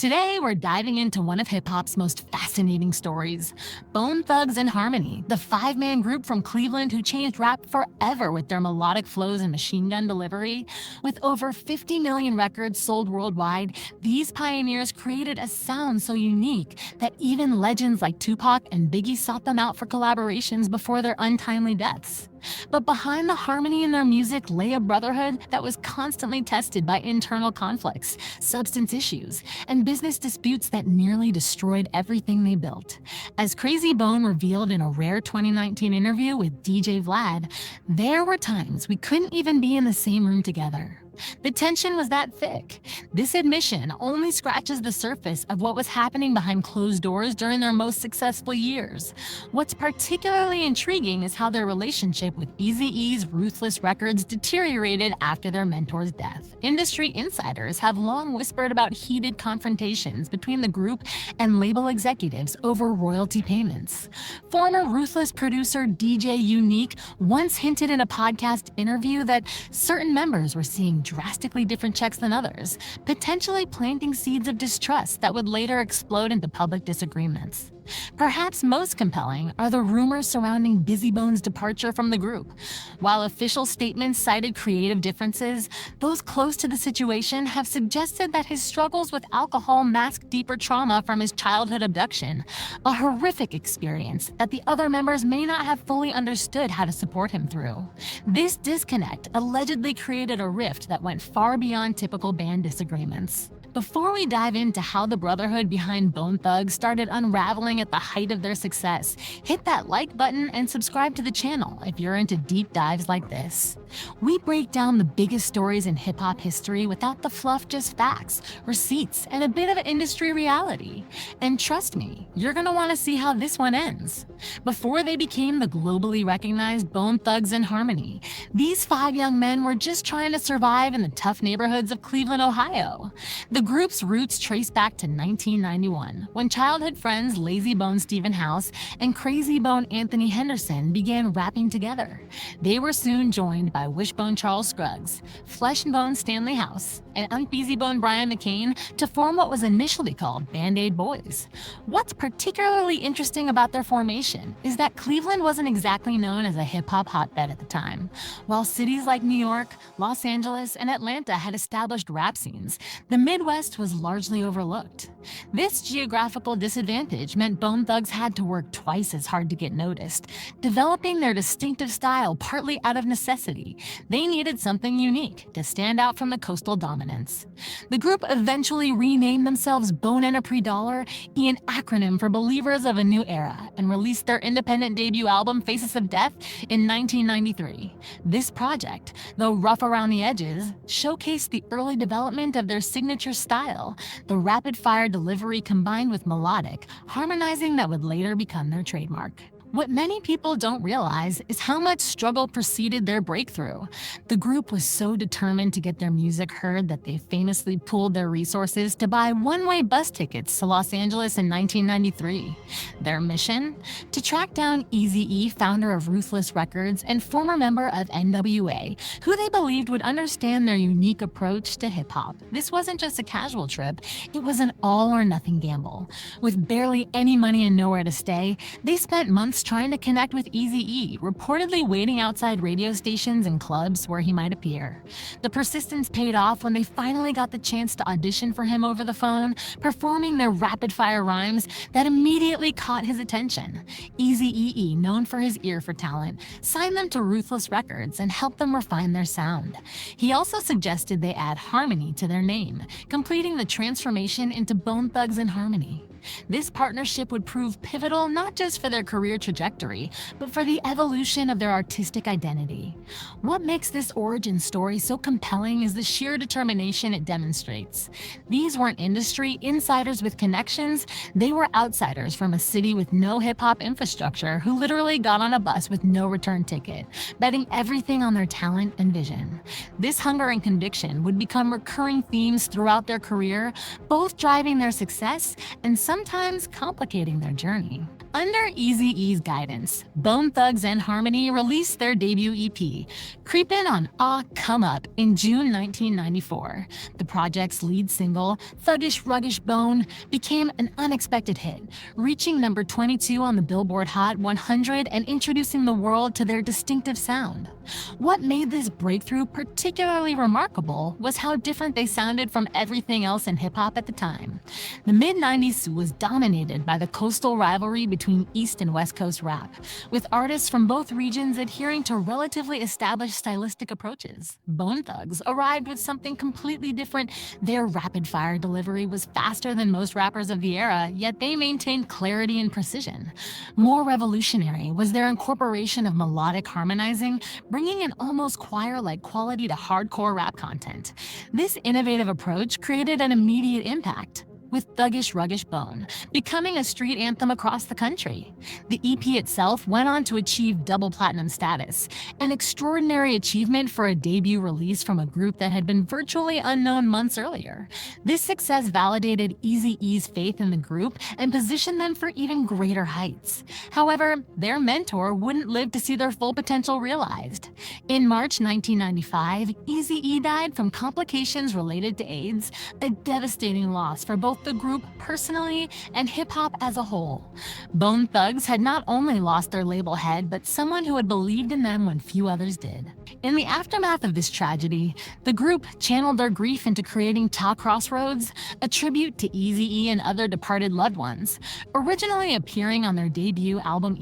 Today, we're diving into one of hip-hop's most fascinating stories, Bone Thugs and Harmony, the five-man group from Cleveland who changed rap forever with their melodic flows and machine gun delivery. With over 50 million records sold worldwide, these pioneers created a sound so unique that even legends like Tupac and Biggie sought them out for collaborations before their untimely deaths. But behind the harmony in their music lay a brotherhood that was constantly tested by internal conflicts, substance issues, and business disputes that nearly destroyed everything they built. As Crazy Bone revealed in a rare 2019 interview with DJ Vlad, there were times we couldn't even be in the same room together. The tension was that thick. This admission only scratches the surface of what was happening behind closed doors during their most successful years. What's particularly intriguing is how their relationship with Eazy-E's Ruthless Records deteriorated after their mentor's death. Industry insiders have long whispered about heated confrontations between the group and label executives over royalty payments. Former Ruthless producer DJ Unique once hinted in a podcast interview that certain members were seeing drastically different checks than others, potentially planting seeds of distrust that would later explode into public disagreements. Perhaps most compelling are the rumors surrounding Busy Bone's departure from the group. While official statements cited creative differences, those close to the situation have suggested that his struggles with alcohol mask deeper trauma from his childhood abduction, a horrific experience that the other members may not have fully understood how to support him through. This disconnect allegedly created a rift that went far beyond typical band disagreements. Before we dive into how the brotherhood behind Bone Thugs started unraveling at the height of their success, hit that like button and subscribe to the channel if you're into deep dives like this. We break down the biggest stories in hip-hop history without the fluff, just facts, receipts, and a bit of industry reality. And trust me, you're gonna want to see how this one ends. Before they became the globally recognized Bone Thugs and Harmony, these five young men were just trying to survive in the tough neighborhoods of Cleveland, Ohio. The group's roots trace back to 1991, when childhood friends Lazy Bone Stephen House and Crazy Bone Anthony Henderson began rapping together. They were soon joined by Wishbone Charles Scruggs, Flesh and Bone Stanley House, and Unfeezy Bone Brian McCain to form what was initially called Band-Aid Boys. What's particularly interesting about their formation is that Cleveland wasn't exactly known as a hip-hop hotbed at the time. While cities like New York, Los Angeles, and Atlanta had established rap scenes, the Midwest was largely overlooked. This geographical disadvantage meant Bone Thugs had to work twice as hard to get noticed, developing their distinctive style partly out of necessity. They needed something unique to stand out from the coastal dominance. The group eventually renamed themselves Bone and a Pre-Dollar, an acronym for Believers of a New Era, and released their independent debut album Faces of Death in 1993. This project, though rough around the edges, showcased the early development of their signature style, the rapid-fire delivery combined with melodic, harmonizing that would later become their trademark. What many people don't realize is how much struggle preceded their breakthrough. The group was so determined to get their music heard that they famously pooled their resources to buy one-way bus tickets to Los Angeles in 1993. Their mission? To track down Eazy-E, founder of Ruthless Records and former member of NWA, who they believed would understand their unique approach to hip-hop. This wasn't just a casual trip, it was an all-or-nothing gamble. With barely any money and nowhere to stay, they spent months trying to connect with Eazy-E, reportedly waiting outside radio stations and clubs where he might appear. The persistence paid off when they finally got the chance to audition for him over the phone, performing their rapid-fire rhymes that immediately caught his attention. Eazy-E, known for his ear for talent, signed them to Ruthless Records and helped them refine their sound. He also suggested they add harmony to their name, completing the transformation into Bone Thugs and Harmony. This partnership would prove pivotal not just for their career trajectory, but for the evolution of their artistic identity. What makes this origin story so compelling is the sheer determination it demonstrates. These weren't industry insiders with connections, they were outsiders from a city with no hip-hop infrastructure who literally got on a bus with no return ticket, betting everything on their talent and vision. This hunger and conviction would become recurring themes throughout their career, both driving their success and sometimes complicating their journey. Under Eazy-E's guidance, Bone Thugs and Harmony released their debut EP, Creepin' on Ah Come Up, in June 1994. The project's lead single, Thuggish Ruggish Bone, became an unexpected hit, reaching number 22 on the Billboard Hot 100 and introducing the world to their distinctive sound. What made this breakthrough particularly remarkable was how different they sounded from everything else in hip-hop at the time. The mid-90s was dominated by the coastal rivalry between East and West Coast rap, with artists from both regions adhering to relatively established stylistic approaches. Bone Thugs arrived with something completely different. Their rapid-fire delivery was faster than most rappers of the era, yet they maintained clarity and precision. More revolutionary was their incorporation of melodic harmonizing, bringing an almost choir-like quality to hardcore rap content. This innovative approach created an immediate impact, with Thuggish Ruggish Bone becoming a street anthem across the country. The EP itself went on to achieve double platinum status, an extraordinary achievement for a debut release from a group that had been virtually unknown months earlier. This success validated Eazy-E's faith in the group and positioned them for even greater heights. However, their mentor wouldn't live to see their full potential realized. In March 1995, Eazy-E died from complications related to AIDS, a devastating loss for both the group personally and hip-hop as a whole. Bone Thugs had not only lost their label head, but someone who had believed in them when few others did. In the aftermath of this tragedy, the group channeled their grief into creating Tha Crossroads, a tribute to Eazy-E and other departed loved ones. Originally appearing on their debut album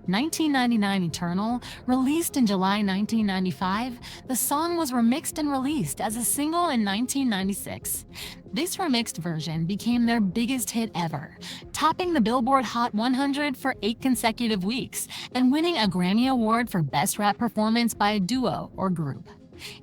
1999 Eternal, released in July 1995, the song was remixed and released as a single in 1996. This remixed version became their biggest hit ever, topping the Billboard Hot 100 for 8 consecutive weeks and winning a Grammy Award for Best Rap Performance by a Duo or Group.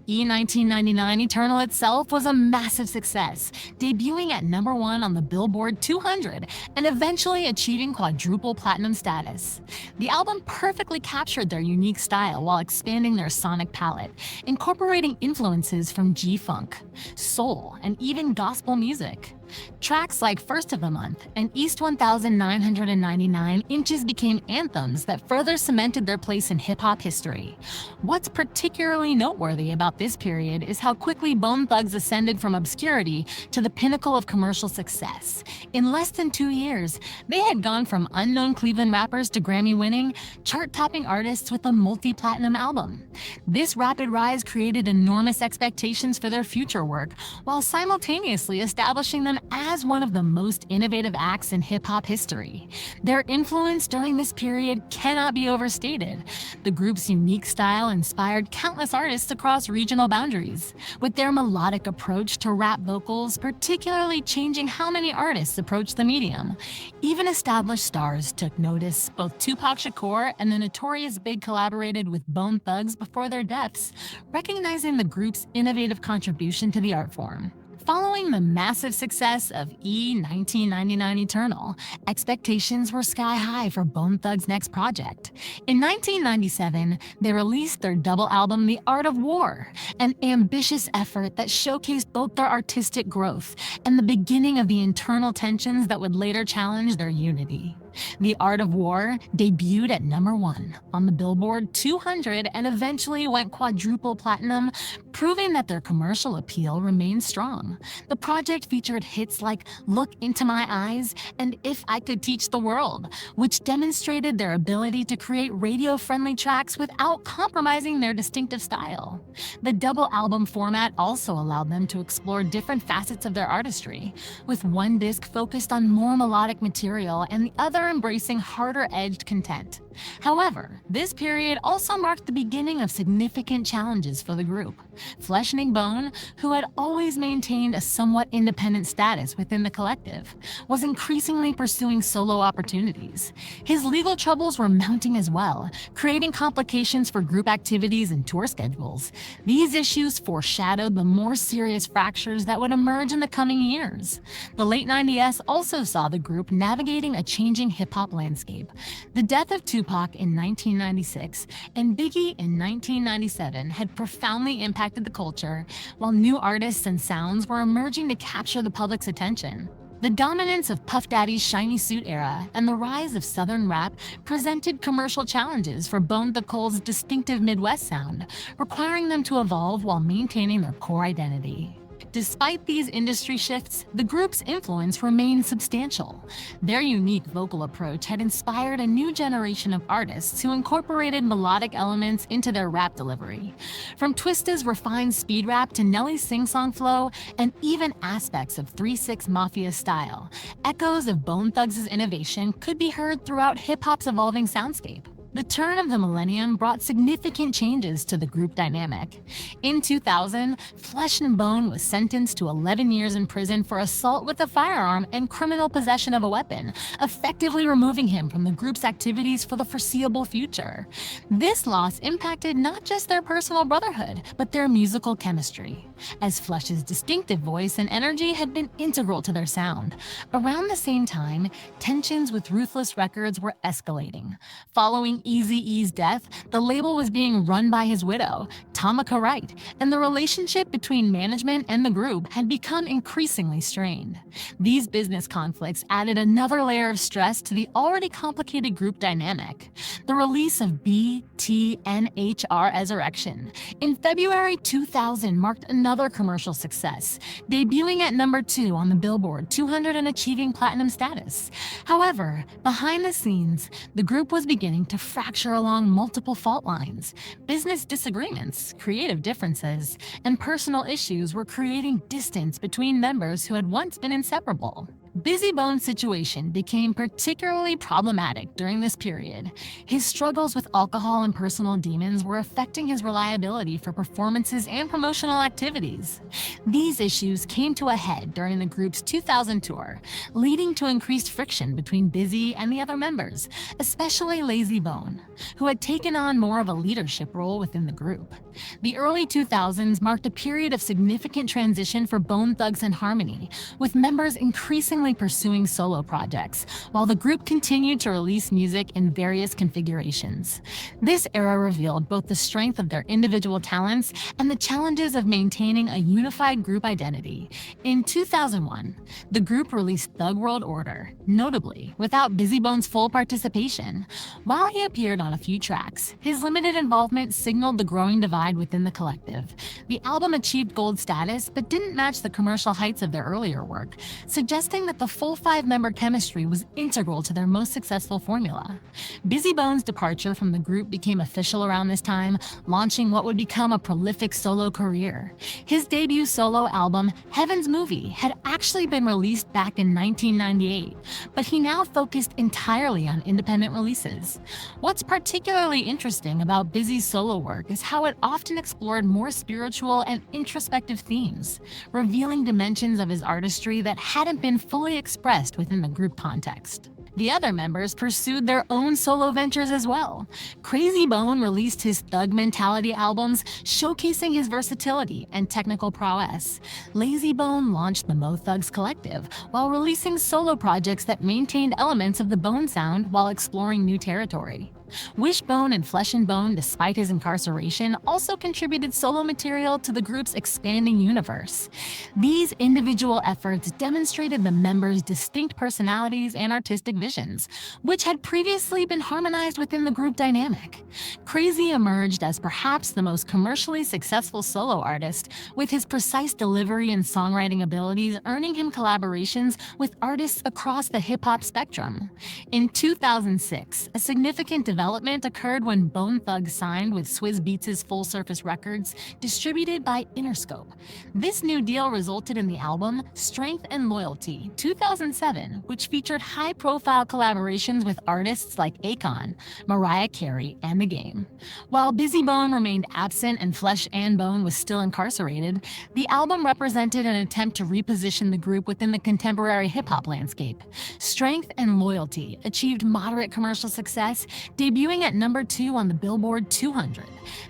1999 Eternal itself was a massive success, debuting at number 1 on the Billboard 200 and eventually achieving quadruple platinum status. The album perfectly captured their unique style while expanding their sonic palette, incorporating influences from G-Funk, soul, and even gospel music. Tracks like First of the Month and East 1999 Inches became anthems that further cemented their place in hip-hop history. What's particularly noteworthy about this period is how quickly Bone Thugs ascended from obscurity to the pinnacle of commercial success. In less than 2 years, they had gone from unknown Cleveland rappers to Grammy-winning, chart-topping artists with a multi-platinum album. This rapid rise created enormous expectations for their future work, while simultaneously establishing them as one of the most innovative acts in hip-hop history. Their influence during this period cannot be overstated. The group's unique style inspired countless artists across regional boundaries, with their melodic approach to rap vocals particularly changing how many artists approach the medium. Even established stars took notice. Both Tupac Shakur and the Notorious Big collaborated with Bone Thugs before their deaths, recognizing the group's innovative contribution to the art form. Following the massive success of 1999 Eternal, expectations were sky high for Bone Thugs' next project. In 1997, they released their double album The Art of War, an ambitious effort that showcased both their artistic growth and the beginning of the internal tensions that would later challenge their unity. The Art of War debuted at number 1 on the Billboard 200 and eventually went quadruple platinum, proving that their commercial appeal remained strong. The project featured hits like Look Into My Eyes and If I Could Teach the World, which demonstrated their ability to create radio-friendly tracks without compromising their distinctive style. The double album format also allowed them to explore different facets of their artistry, with one disc focused on more melodic material and the other embracing harder-edged content. However, this period also marked the beginning of significant challenges for the group. Flesh and Bone, who had always maintained a somewhat independent status within the collective, was increasingly pursuing solo opportunities. His legal troubles were mounting as well, creating complications for group activities and tour schedules. These issues foreshadowed the more serious fractures that would emerge in the coming years. The late 90s also saw the group navigating a changing hip-hop landscape. The death of Tupac in 1996 and Biggie in 1997 had profoundly impacted the culture, while new artists and sounds were emerging to capture the public's attention. The dominance of Puff Daddy's shiny suit era and the rise of Southern rap presented commercial challenges for Bone the Cold's distinctive Midwest sound, requiring them to evolve while maintaining their core identity. Despite these industry shifts, the group's influence remained substantial. Their unique vocal approach had inspired a new generation of artists who incorporated melodic elements into their rap delivery. From Twista's refined speed rap to Nelly's sing-song flow, and even aspects of 3-6 Mafia style, echoes of Bone Thugs' innovation could be heard throughout hip-hop's evolving soundscape. The turn of the millennium brought significant changes to the group dynamic. In 2000, Flesh and Bone was sentenced to 11 years in prison for assault with a firearm and criminal possession of a weapon, effectively removing him from the group's activities for the foreseeable future. This loss impacted not just their personal brotherhood, but their musical chemistry, as Flesh's distinctive voice and energy had been integral to their sound. Around the same time, tensions with Ruthless Records were escalating. Following Eazy-E's death, the label was being run by his widow, Tamika Wright, and the relationship between management and the group had become increasingly strained. These business conflicts added another layer of stress to the already complicated group dynamic. The release of BTNHR Resurrection in February 2000 marked another commercial success, debuting at number 2 on the Billboard 200 and achieving platinum status. However, behind the scenes, the group was beginning to fracture along multiple fault lines. Business disagreements, creative differences, and personal issues were creating distance between members who had once been inseparable. Busy Bone's situation became particularly problematic during this period. His struggles with alcohol and personal demons were affecting his reliability for performances and promotional activities. These issues came to a head during the group's 2000 tour, leading to increased friction between Busy and the other members, especially Lazy Bone, who had taken on more of a leadership role within the group. The early 2000s marked a period of significant transition for Bone Thugs and Harmony, with members increasingly pursuing solo projects, while the group continued to release music in various configurations. This era revealed both the strength of their individual talents and the challenges of maintaining a unified group identity. In 2001, the group released Thug World Order, notably without Busy Bone's full participation. While he appeared on a few tracks, his limited involvement signaled the growing divide within the collective. The album achieved gold status but didn't match the commercial heights of their earlier work, suggesting that the full 5-member chemistry was integral to their most successful formula. Busy Bone's departure from the group became official around this time, launching what would become a prolific solo career. His debut solo album, Heaven's Movie, had actually been released back in 1998, but he now focused entirely on independent releases. What's particularly interesting about Busy's solo work is how it often explored more spiritual and introspective themes, revealing dimensions of his artistry that hadn't been fully expressed within the group context. The other members pursued their own solo ventures as well. Crazy Bone released his Thug Mentality albums, showcasing his versatility and technical prowess. Lazy Bone launched the Mo Thugs Collective, while releasing solo projects that maintained elements of the Bone sound while exploring new territory. Wishbone and Flesh and Bone, despite his incarceration, also contributed solo material to the group's expanding universe. These individual efforts demonstrated the members' distinct personalities and artistic visions, which had previously been harmonized within the group dynamic. Crazy emerged as perhaps the most commercially successful solo artist, with his precise delivery and songwriting abilities earning him collaborations with artists across the hip-hop spectrum. In 2006, a significant development occurred when Bone Thugs signed with Swizz Beatz' Full Surface Records, distributed by Interscope. This new deal resulted in the album Strength and Loyalty 2007, which featured high-profile collaborations with artists like Akon, Mariah Carey, and The Game. While Busy Bone remained absent and Flesh and Bone was still incarcerated, the album represented an attempt to reposition the group within the contemporary hip-hop landscape. Strength and Loyalty achieved moderate commercial success, debuting at number 2 on the Billboard 200.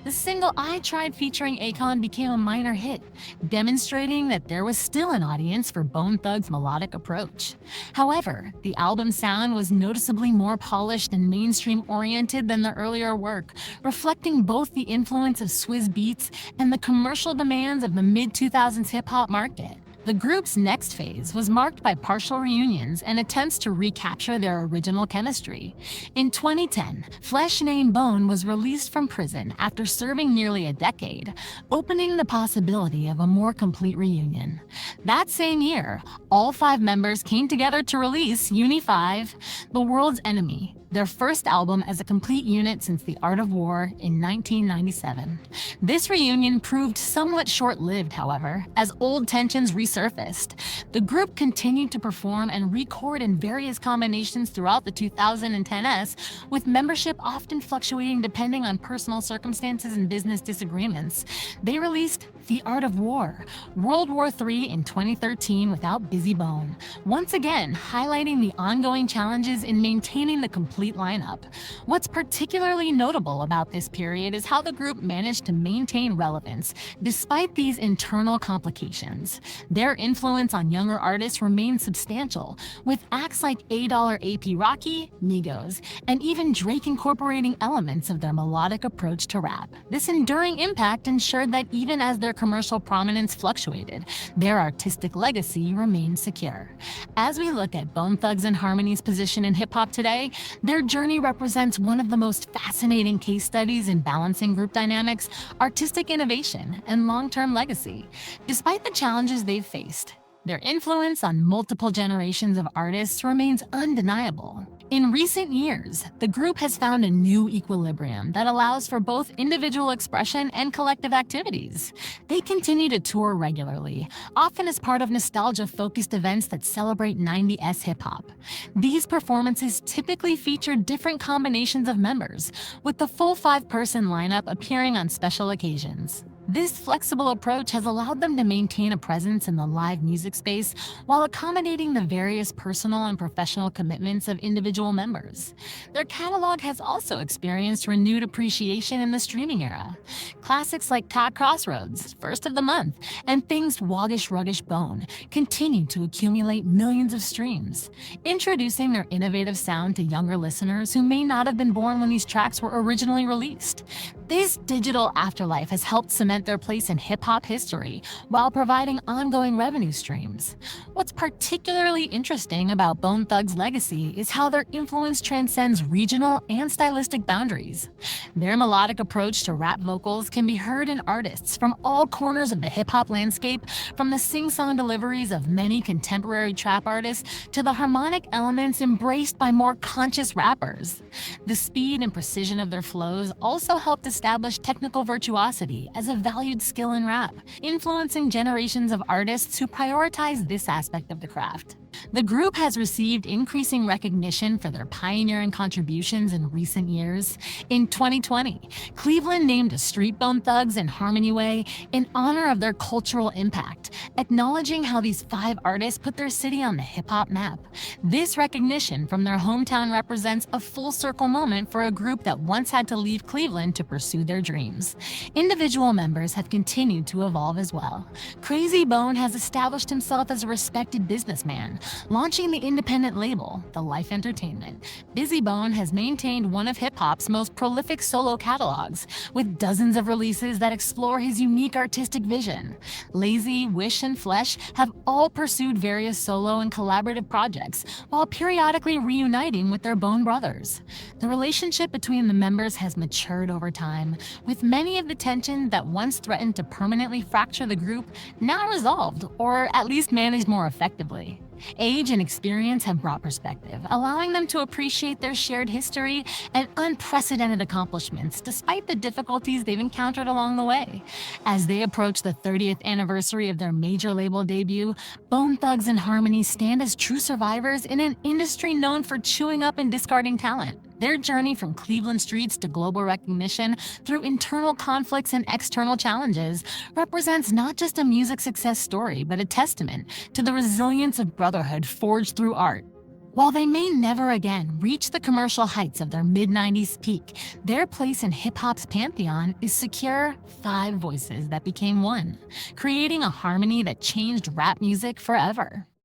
The single I Tried featuring Akon became a minor hit, demonstrating that there was still an audience for Bone Thugs' melodic approach. However, the album's sound was noticeably more polished and mainstream-oriented than the earlier work, reflecting both the influence of Swizz Beatz and the commercial demands of the mid-2000s hip-hop market. The group's next phase was marked by partial reunions and attempts to recapture their original chemistry. In 2010, Flesh Named Bone was released from prison after serving nearly a decade, opening the possibility of a more complete reunion. That same year, all five members came together to release Uni 5, The World's Enemy, their first album as a complete unit since The Art of War in 1997. This reunion proved somewhat short-lived, however, as old tensions resurfaced. The group continued to perform and record in various combinations throughout the 2010s, with membership often fluctuating depending on personal circumstances and business disagreements. They released The Art of War, World War III in 2013 without Busy Bone, once again highlighting the ongoing challenges in maintaining the complete lineup. What's particularly notable about this period is how the group managed to maintain relevance despite these internal complications. Their influence on younger artists remained substantial, with acts like A$AP Rocky, Migos, and even Drake incorporating elements of their melodic approach to rap. This enduring impact ensured that even as their commercial prominence fluctuated, their artistic legacy remained secure. As we look at Bone Thugs-n-Harmony's position in hip-hop today, their journey represents one of the most fascinating case studies in balancing group dynamics, artistic innovation, and long-term legacy. Despite the challenges they've faced, their influence on multiple generations of artists remains undeniable. In recent years, the group has found a new equilibrium that allows for both individual expression and collective activities. They continue to tour regularly, often as part of nostalgia-focused events that celebrate 90s hip-hop. These performances typically feature different combinations of members, with the full five-person lineup appearing on special occasions. This flexible approach has allowed them to maintain a presence in the live music space while accommodating the various personal and professional commitments of individual members. Their catalog has also experienced renewed appreciation in the streaming era. Classics like Tha Crossroads, First of the Month, and Things Woggish Ruggish Bone continue to accumulate millions of streams, introducing their innovative sound to younger listeners who may not have been born when these tracks were originally released. This digital afterlife has helped cement their place in hip-hop history while providing ongoing revenue streams. What's particularly interesting about Bone Thugs' legacy is how their influence transcends regional and stylistic boundaries. Their melodic approach to rap vocals can be heard in artists from all corners of the hip-hop landscape, from the sing-song deliveries of many contemporary trap artists to the harmonic elements embraced by more conscious rappers. The speed and precision of their flows also helped establish technical virtuosity as a valued skill in rap, influencing generations of artists who prioritize this aspect of the craft. The group has received increasing recognition for their pioneering contributions in recent years. In 2020, Cleveland named a street Bone Thugs-n-Harmony Way in honor of their cultural impact, acknowledging how these five artists put their city on the hip-hop map. This recognition from their hometown represents a full-circle moment for a group that once had to leave Cleveland to pursue their dreams. Individual members have continued to evolve as well. Crazy Bone has established himself as a respected businessman, launching the independent label, The Life Entertainment. Busy Bone has maintained one of hip-hop's most prolific solo catalogs, with dozens of releases that explore his unique artistic vision. Lazy, Wish, and Flesh have all pursued various solo and collaborative projects, while periodically reuniting with their Bone brothers. The relationship between the members has matured over time, with many of the tensions that once threatened to permanently fracture the group now resolved, or at least managed more effectively. Age and experience have brought perspective, allowing them to appreciate their shared history and unprecedented accomplishments despite the difficulties they've encountered along the way. As they approach the 30th anniversary of their major label debut, Bone Thugs-n-Harmony stand as true survivors in an industry known for chewing up and discarding talent. Their journey from Cleveland streets to global recognition through internal conflicts and external challenges represents not just a music success story, but a testament to the resilience of brotherhood forged through art. While they may never again reach the commercial heights of their mid-90s peak, their place in hip-hop's pantheon is secure, five voices that became one, creating a harmony that changed rap music forever.